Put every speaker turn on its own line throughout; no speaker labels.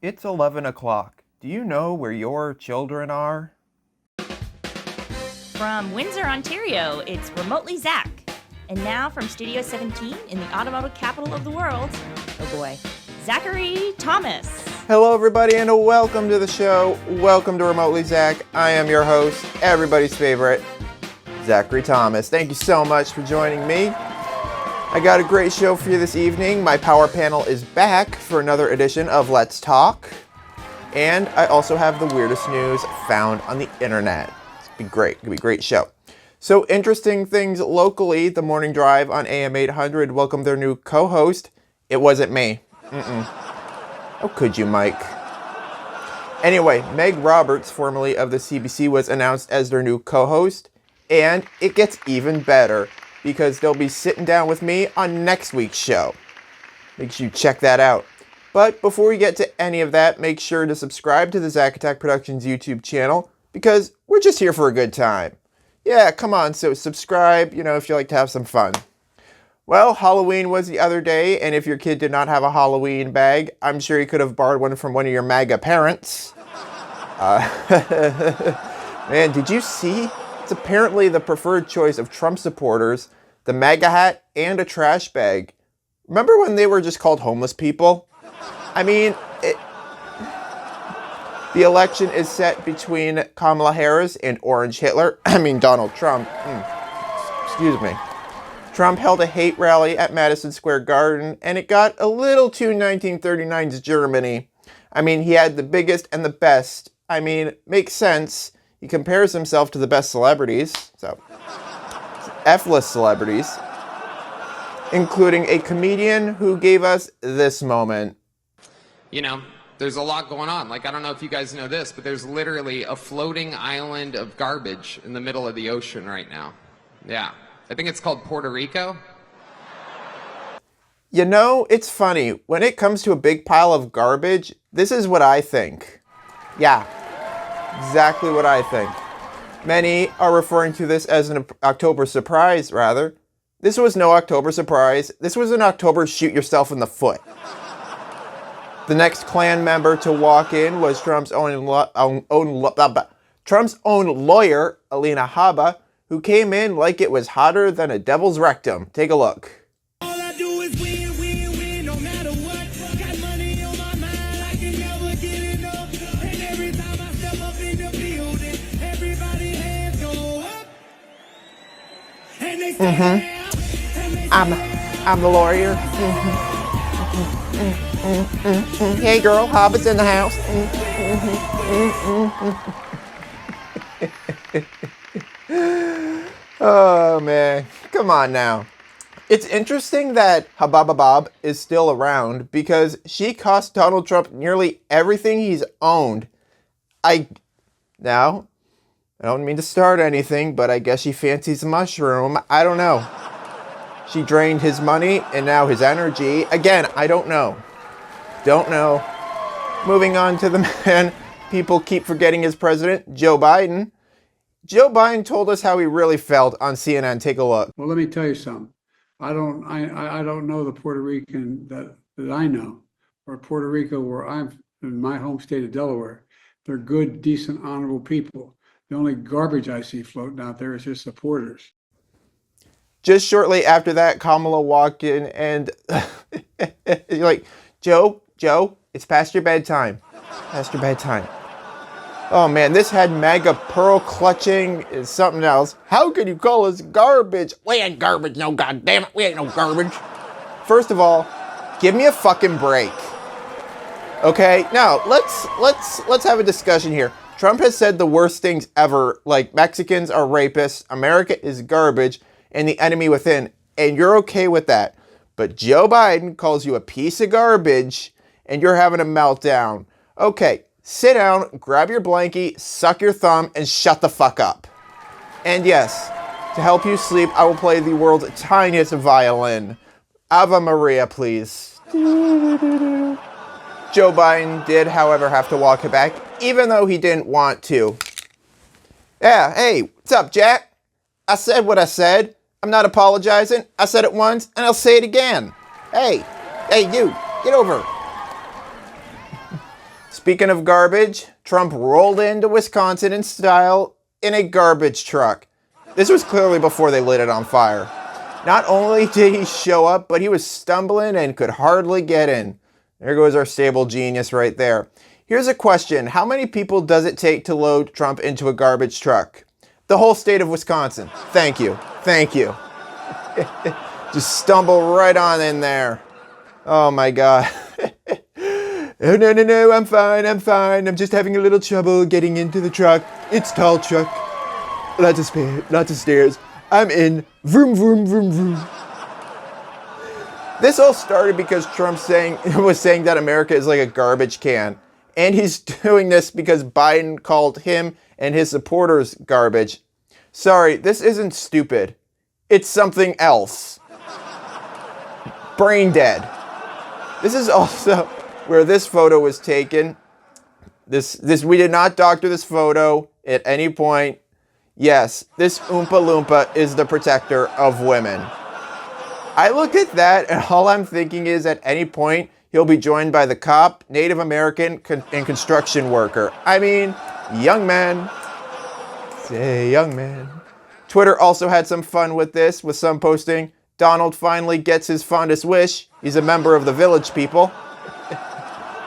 It's 11 o'clock. Do you know where your children are?
From Windsor, Ontario, it's Remotely Zach. And now from Studio 17 in the automotive capital of the world, oh boy, Zachary Thomas.
Hello everybody and welcome to the show. Welcome to Remotely Zach. I am your host, everybody's favorite, Zachary Thomas. Thank you so much for joining me. I got a great show for you this evening. My power panel is back for another edition of Let's Talk. And I also have the weirdest news found on the internet. It's gonna be great. It's gonna be a great show. So interesting things locally. The Morning Drive on AM 800 welcomed their new co-host. It wasn't me. How could you, Mike? Anyway, Meg Roberts, formerly of the CBC, was announced as their new co-host. And it gets even better, because they'll be sitting down with me on next week's show. Make sure you check that out. But before we get to any of that, make sure to subscribe to the Zachattackproductions YouTube channel, because we're just here for a good time. Yeah, come on, so subscribe, if you like to have some fun. Well, Halloween was the other day, and if your kid did not have a Halloween bag, I'm sure you could have borrowed one from one of your MAGA parents. Man, did you see? It's apparently the preferred choice of Trump supporters, the MAGA hat, and a trash bag. Remember when they were just called homeless people? I mean, the election is set between Kamala Harris and Orange Hitler. Donald Trump. Excuse me. Trump held a hate rally at Madison Square Garden, and it got a little too 1939's Germany. He had the biggest and the best. Makes sense. He compares himself to the best celebrities, so F-list celebrities, including a comedian who gave us this moment.
There's a lot going on. I don't know if you guys know this, but there's literally a floating island of garbage in the middle of the ocean right now. Yeah. I think it's called Puerto Rico.
It's funny. When it comes to a big pile of garbage, this is what I think. Yeah. Exactly what I think. Many are referring to this as an October surprise, rather. This was no October surprise. This was an October shoot yourself in the foot. The next Klan member to walk in was Trump's own lawyer, Alina Habba, who came in like it was hotter than a devil's rectum. Take a look. I'm the lawyer. Hey girl, Hobbit's in the house. Oh man, come on now. It's interesting that Habababab is still around because she cost Donald Trump nearly everything he's owned. I don't mean to start anything, but I guess she fancies a mushroom. I don't know. She drained his money and now his energy. Again, I don't know. Don't know. Moving on to the man people keep forgetting is president, Joe Biden. Joe Biden told us how he really felt on CNN. Take a look.
Well, let me tell you something. I don't know the Puerto Rican that I know, or Puerto Rico, where I'm in my home state of Delaware. They're good, decent, honorable people. The only garbage I see floating out there is his supporters.
Just shortly after that, Kamala walked in and you're like, Joe, it's past your bedtime. Past your bedtime. Oh man, this had MAGA pearl clutching is something else. How can you call us garbage? We ain't garbage, no goddamn it. We ain't no garbage. First of all, give me a fucking break. Okay, now let's have a discussion here. Trump has said the worst things ever, like Mexicans are rapists, America is garbage, and the enemy within, and you're okay with that. But Joe Biden calls you a piece of garbage, and you're having a meltdown. Okay, sit down, grab your blankie, suck your thumb, and shut the fuck up. And yes, to help you sleep, I will play the world's tiniest violin. Ave Maria, please. Joe Biden did, however, have to walk it back, even though he didn't want to. Yeah, hey, what's up, Jack? I said what I said. I'm not apologizing. I said it once, and I'll say it again. Hey, you, get over. Speaking of garbage, Trump rolled into Wisconsin in style in a garbage truck. This was clearly before they lit it on fire. Not only did he show up, but he was stumbling and could hardly get in. There goes our stable genius right there. Here's a question. How many people does it take to load Trump into a garbage truck? The whole state of Wisconsin. Thank you. Thank you. Just stumble right on in there. Oh my God. Oh, no, I'm fine. I'm just having a little trouble getting into the truck. It's tall truck. Lots of stairs. I'm in. Vroom, vroom, vroom, vroom. This all started because Trump was saying that America is like a garbage can. And he's doing this because Biden called him and his supporters garbage. Sorry, this isn't stupid. It's something else. Brain dead. This is also where this photo was taken. We did not doctor this photo at any point. Yes, this Oompa Loompa is the protector of women. I look at that and all I'm thinking is at any point he'll be joined by the cop, Native American, and construction worker. I mean, young man. Say young man. Twitter also had some fun with this, with some posting, Donald finally gets his fondest wish. He's a member of the Village People.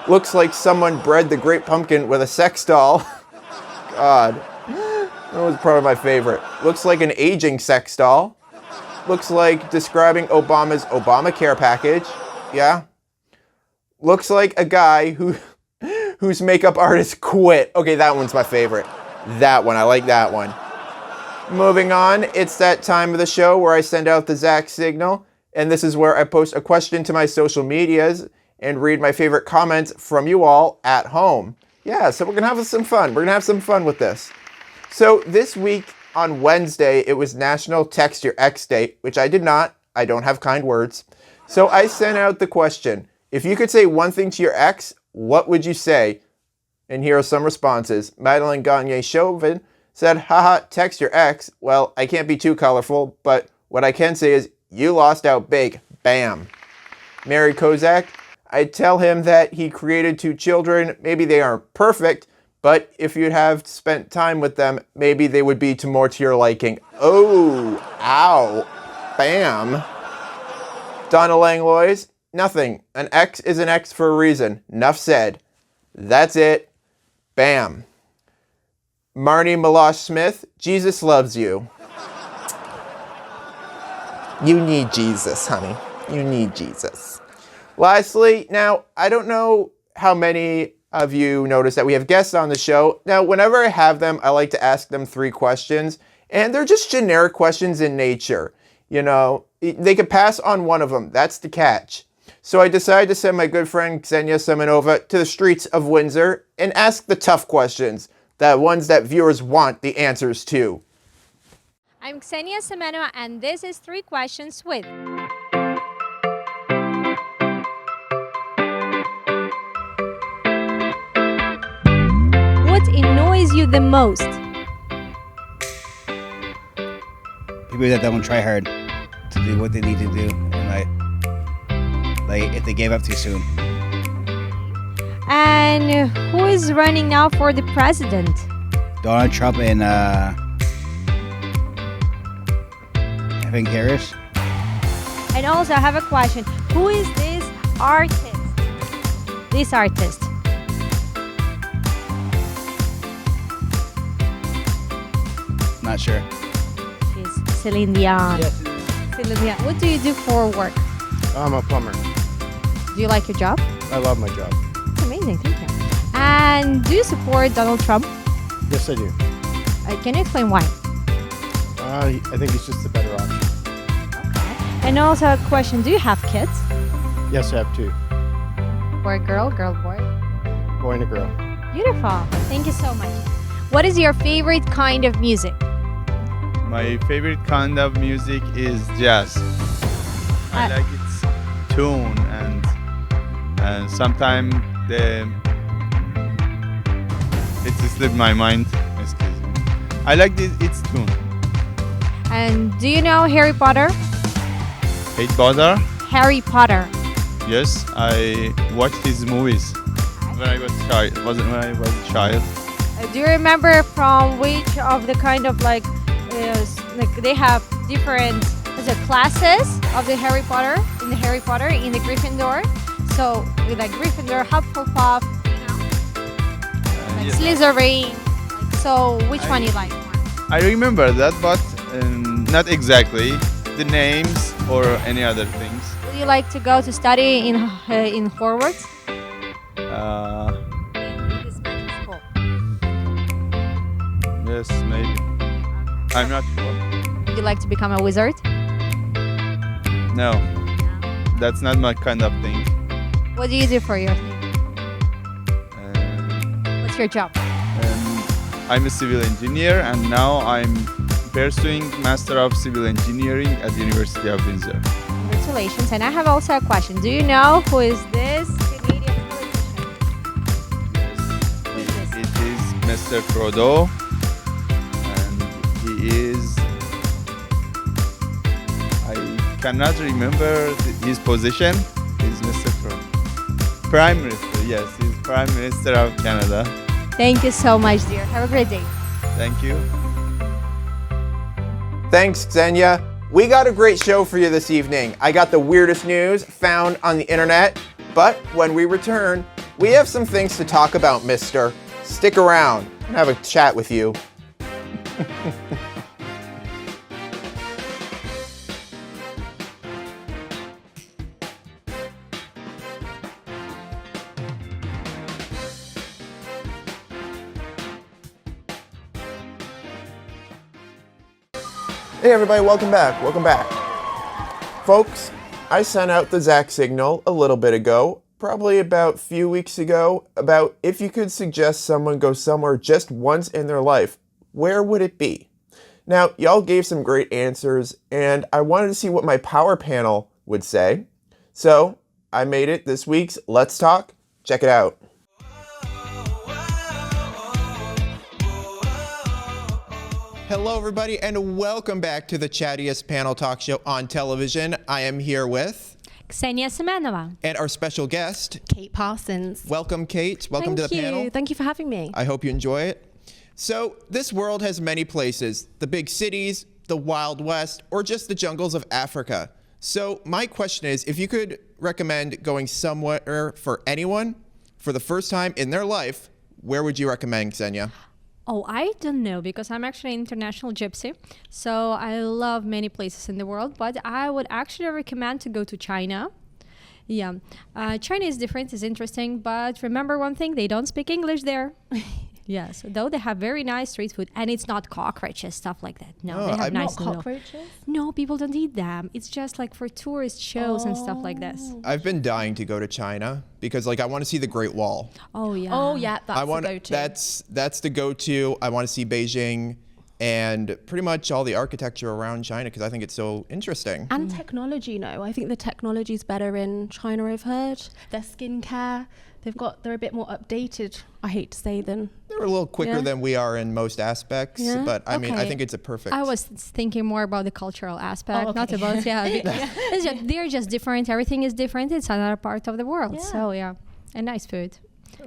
Looks like someone bred the Great Pumpkin with a sex doll. God. That was probably my favorite. Looks like an aging sex doll. Looks like describing Obama's Obamacare package. Yeah. Looks like a guy whose makeup artist quit. Okay, that one's my favorite. That one, I like that one. Moving on, it's that time of the show where I send out the Zach signal, and this is where I post a question to my social medias and read my favorite comments from you all at home. Yeah, so we're gonna have some fun. We're gonna have some fun with this. So this week on Wednesday, it was National Text Your Ex Day, which I did not. I don't have kind words. So I sent out the question. If you could say one thing to your ex, what would you say? And here are some responses. Madeline Gagne-Chauvin said, haha, text your ex. Well, I can't be too colorful, but what I can say is, you lost out big. Bam. Mary Kozak, I'd tell him that he created 2 children. Maybe they aren't perfect, but if you'd have spent time with them, maybe they would be more to your liking. Oh, ow, bam. Donna Langlois, nothing. An ex is an ex for a reason. Nuff said. That's it. Bam. Marnie Malosh Smith, Jesus loves you. You need Jesus, honey. You need Jesus. Lastly, now, I don't know how many of you notice that we have guests on the show. Now, whenever I have them, I like to ask them 3 questions, and they're just generic questions in nature. You know, they could pass on one of them. That's the catch. So I decided to send my good friend Ksenia Semenova to the streets of Windsor and ask the tough questions, the ones that viewers want the answers to.
I'm Ksenia Semenova, and this is 3 Questions with. What annoys you the most?
People that don't try hard to do what they need to do, and like if they gave up too soon.
And who is running now for the president?
Donald Trump and I think Harris.
And also, I have a question. Who is this artist? This artist.
Not sure.
She's Celine Dion.
Yes.
Celine Dion. What do you do for work?
I'm a plumber.
Do you like your job?
I love my job.
That's amazing. Thank you. And do you support Donald Trump?
Yes, I do.
Can you explain why?
I think he's just the better option.
And also a question. Do you have kids?
Yes, I have 2.
Boy, girl, girl, boy.
Boy and a girl.
Beautiful. Thank you so much. What is your favorite kind of music?
My favorite kind of music is jazz. I like its tune and sometimes it slipped my mind. Excuse me. I like its tune.
And do you know Harry Potter?
Hate Bother?
Harry Potter.
Yes, I watched his movies when I was child. Wasn't when I was a child.
Do you remember from which of the kind of like they have different classes of the Harry Potter in the Gryffindor? So with like Gryffindor, Hufflepuff, like
Yeah.
Slytherin. So which one you like more?
I remember that, but not exactly the names or any other things.
Would you like to go to study in Hogwarts? In this magic school.
Yes, maybe. I'm not sure.
Would you like to become a wizard?
No, that's not my kind of thing.
What do you do for your thing? What's your job?
I'm a civil engineer, and now I'm pursuing Master of Civil Engineering at the University of Windsor.
Congratulations. And I have also a question. Do you know who is this Canadian politician? Who is this?
It is Mr. Frodo, and he is. I cannot remember his position. He's Mr. Frodo. Prime Minister, yes, he's Prime Minister of Canada.
Thank you so much, dear. Have a great day.
Thank you.
Thanks, Xenia. We got a great show for you this evening. I got the weirdest news found on the internet, but when we return, we have some things to talk about, mister. Stick around and have a chat with you. Hey everybody, welcome back. Folks, I sent out the Zach signal a little bit ago, probably about a few weeks ago, about if you could suggest someone go somewhere just once in their life, where would it be? Now, y'all gave some great answers, and I wanted to see what my power panel would say. So, I made it this week's Let's Talk. Check it out. Hello, everybody, and welcome back to the chattiest panel talk show on television. I am here with
Ksenia Semenova.
and our special guest,
Kate Parsons.
Welcome, Kate. Welcome to the panel.
Thank you for having me.
I hope you enjoy it. So, this world has many places, the big cities, the Wild West, or just the jungles of Africa. So, my question is, if you could recommend going somewhere for anyone for the first time in their life, where would you recommend, Xenia?
Oh, I don't know, because I'm actually an international gypsy. So I love many places in the world, but I would actually recommend to go to China. Yeah, China is different, it's interesting, but remember one thing, they don't speak English there. Yes, though they have very nice street food, and it's not cockroaches, stuff like that. No,
Oh,
they have
I'm
nice
Not
noodle.
cockroaches?
No, people don't eat them. It's just like for tourist shows and stuff like this.
I've been dying to go to China because, like, I want to see the Great Wall.
Oh yeah.
Oh, yeah, that's
I want
the go-to.
that's the go-to. I want to see Beijing and pretty much all the architecture around China because I think it's so interesting.
And technology, I think the technology's better in China, I've heard. Their skincare, they're a bit more updated, I hate to say, than...
They're a little quicker
Yeah.
than we are in most aspects,
Yeah?
but I mean, I
Okay.
think it's a perfect.
I was thinking more about the cultural aspect,
Oh,
not
okay.
about It's just, they're just different. Everything is different. It's another part of the world.
Yeah.
So yeah, and nice food.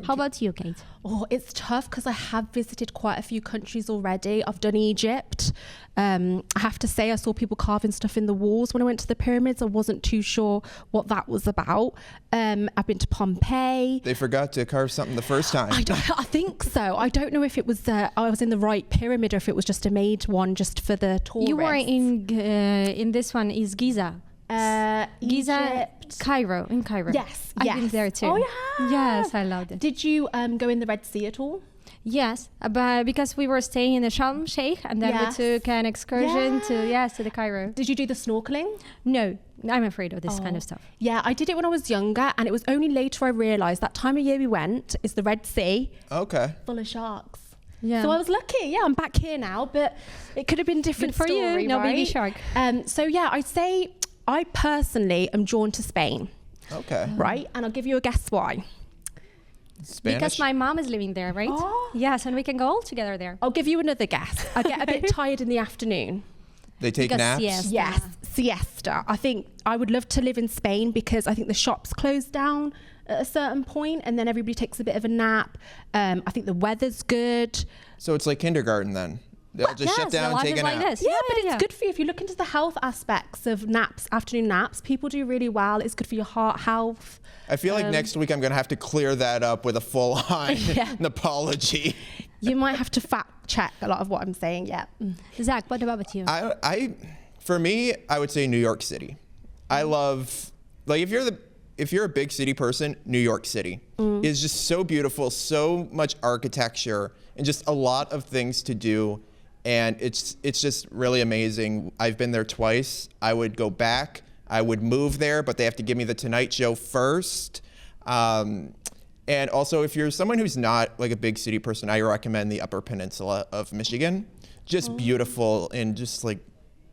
How about you, Kate?
Oh, it's tough because I have visited quite a few countries already. I've done Egypt. I have to say I saw people carving stuff in the walls when I went to the pyramids. I wasn't too sure what that was about. I've been to Pompeii.
They forgot to carve something the first time.
I think so. I don't know if it was I was in the right pyramid or if it was just a made one just for the tourists.
You were in this one is Giza. Giza,
Egypt.
Cairo, in Cairo.
Yes,
I've
yes.
been there too.
Oh, you have?
Yes, I loved it.
Did you go in the Red Sea at all?
Yes, but because we were staying in the Sharm Sheikh, and then
Yes.
we took an excursion to the Cairo.
Did you do the snorkeling?
No, I'm afraid of this kind of stuff.
Yeah, I did it when I was younger, and it was only later I realised that time of year we went is the Red Sea,
Okay.
full of sharks.
Yeah.
So I was lucky. Yeah, I'm back here now, but it could have been different
Good for you,
story,
no baby
right?
shark.
So yeah, I'd say I personally am drawn to Spain,
Okay.
right? And I'll give you a guess why.
Spanish.
Because my mom is living there, right?
Oh.
Yes, and we can go all together there.
I'll give you another guess. I get a bit tired in the afternoon.
They take
Because
naps.
siesta.
Yes, siesta. I think I would love to live in Spain because I think the shops close down at a certain point, and then everybody takes a bit of a nap. I think the weather's good.
So it's like kindergarten then. They'll just shut down and take a nap.
This.
Yeah, but it's good for you. If you look into the health aspects of naps, afternoon naps, people do really well. It's good for your heart health.
I feel like next week I'm going to have to clear that up with a full-on an apology.
You might have to fact check a lot of what I'm saying, yeah.
Zach, what about you?
For me, I would say New York City. I love, like, if you're a big city person, New York City is just so beautiful, so much architecture, and just a lot of things to do. And it's just really amazing. I've been there twice. I would go back. I would move there, but they have to give me the Tonight Show first. And also, if you're someone who's not like a big city person, I recommend the Upper Peninsula of Michigan. Just beautiful and just like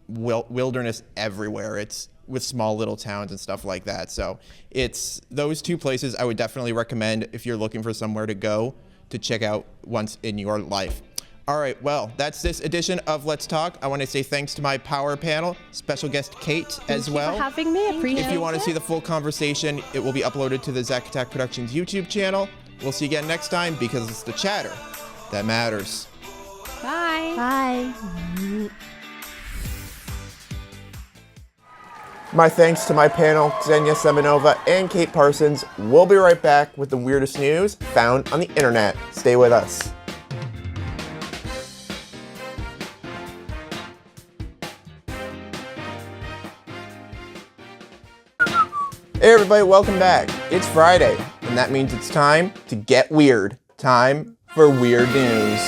wilderness everywhere. It's with small little towns and stuff like that. So it's those two places I would definitely recommend if you're looking for somewhere to go to check out once in your life. All right, well, that's this edition of Let's Talk. I want to say thanks to my power panel, special guest Kate as well.
Thank you for having me. Appreciate it.
If you want to see the full conversation, it will be uploaded to the Zachattackproductions YouTube channel. We'll see you again next time because it's the chatter that matters.
Bye.
Bye.
My thanks to my panel, Xenia Semenova and Kate Parsons. We'll be right back with the weirdest news found on the internet. Stay with us. Hey everybody, welcome back. It's Friday, and that means it's time to get weird. Time for weird news.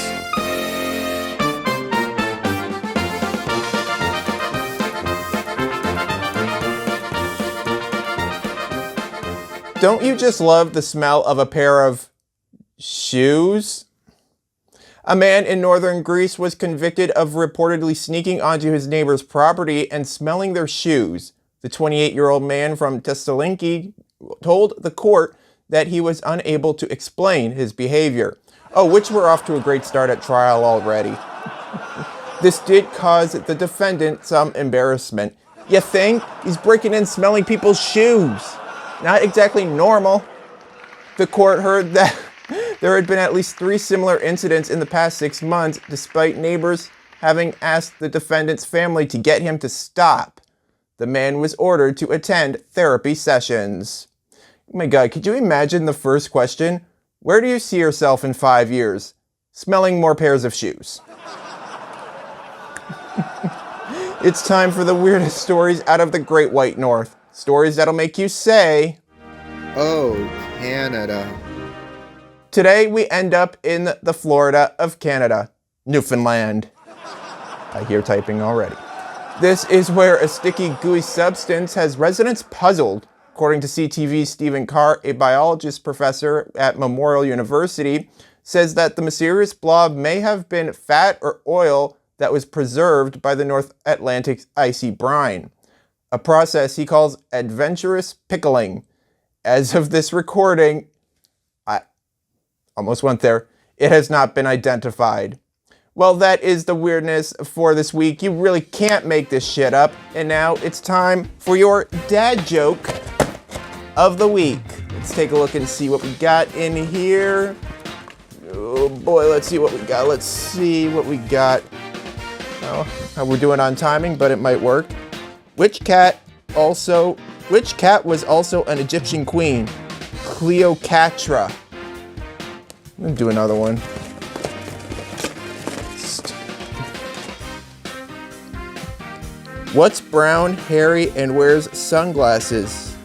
Don't you just love the smell of a pair of shoes? A man in northern Greece was convicted of reportedly sneaking onto his neighbor's property and smelling their shoes. The 28-year-old man from Thessaloniki told the court that he was unable to explain his behavior. Oh, which we're off to a great start at trial already. This did cause the defendant some embarrassment. You think? He's breaking in smelling people's shoes. Not exactly normal. The court heard that there had been at least 3 similar incidents in the past 6 months, despite neighbors having asked the defendant's family to get him to stop. The man was ordered to attend therapy sessions. Oh my God, could you imagine the first question? Where do you see yourself in 5 years? Smelling more pairs of shoes. It's time for the weirdest stories out of the Great White North. Stories that'll make you say,
"Oh, Canada."
Today we end up in the Florida of Canada, Newfoundland. I hear typing already. This is where a sticky, gooey substance has residents puzzled. According to CTV's Stephen Carr, a biologist professor at Memorial University, says that the mysterious blob may have been fat or oil that was preserved by the North Atlantic's icy brine, a process he calls adventurous pickling. As of this recording, I almost went there, it has not been identified. Well, that is the weirdness for this week. You really can't make this shit up. And now it's time for your dad joke of the week. Let's take a look and see what we got in here. Oh boy, let's see what we got. Oh, how we're doing on timing, but it might work. Which cat was also an Egyptian queen? Cleopatra. I'm gonna do another one. What's brown, hairy, and wears sunglasses?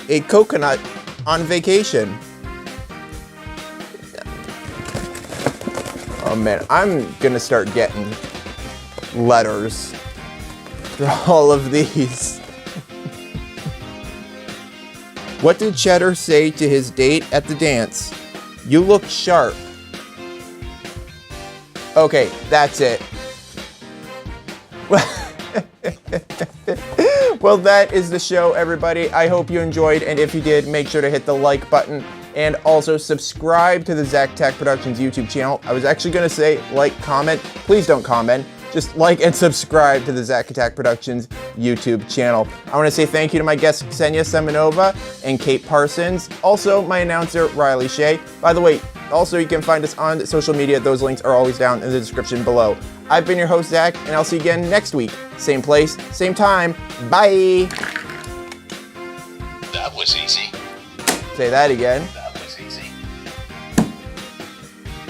A coconut on vacation. Oh man, I'm gonna start getting letters for all of these. What did Cheddar say to his date at the dance? You look sharp. Okay, that's it. Well, that is the show, everybody. I hope you enjoyed, and if you did, make sure to hit the like button and also subscribe to the Zachattackproductions YouTube channel. I was actually going to say like, comment. Please don't comment. just like and subscribe to the Zach Attack Productions YouTube channel. I want to say thank you to my guests Ksenia Semenova and Kate Parsons. Also, my announcer, Riley Shea. By the way, also you can find us on social media. Those links are always down in the description below. I've been your host, Zach, and I'll see you again next week. Same place, same time. Bye!
That was easy.
Say that again.
That was easy.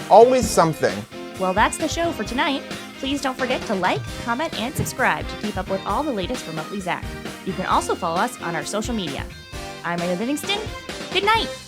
Always something.
Well, that's the show for tonight. Please don't forget to like, comment, and subscribe to keep up with all the latest Remotely Zach. You can also follow us on our social media. I'm Ray Livingston. Good night.